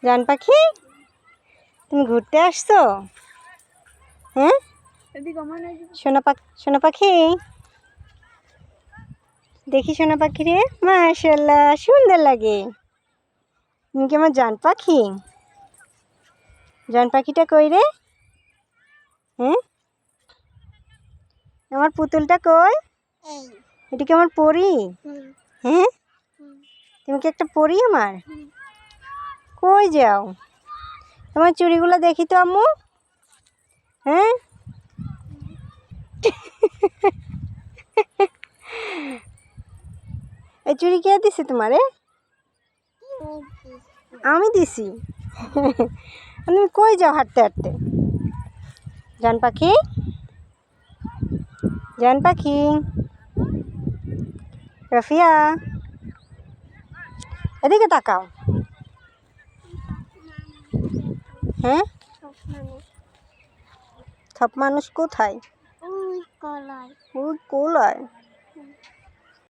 জান পাখি, তুমি ঘুরতে আসছো? হ্যাঁ সোনা পাখি, দেখি সোনা পাখি রে, মাশাআল্লাহ সুন্দর লাগে। তুমি কি আমার জান পাখি? জান পাখিটা কই রে? হ্যাঁ, আমার পুতুলটা কই? এটা কি আমার পরি? হ্যাঁ, তুমি কি একটা পরি আমার? কই যাও? তোমার চুড়িগুলো দেখি তো আম্মু। হ্যাঁ, এই চুড়ি কে দিছে তোমারে? আমি দিছি। তুমি কই যাও হাঁটতে হাঁটতে? জান পাখি, জান পাখি, রাফিয়া, এদিকে তাকাও। হ্যাঁ, সব মানুষ কোথায়? ওই কোলায়।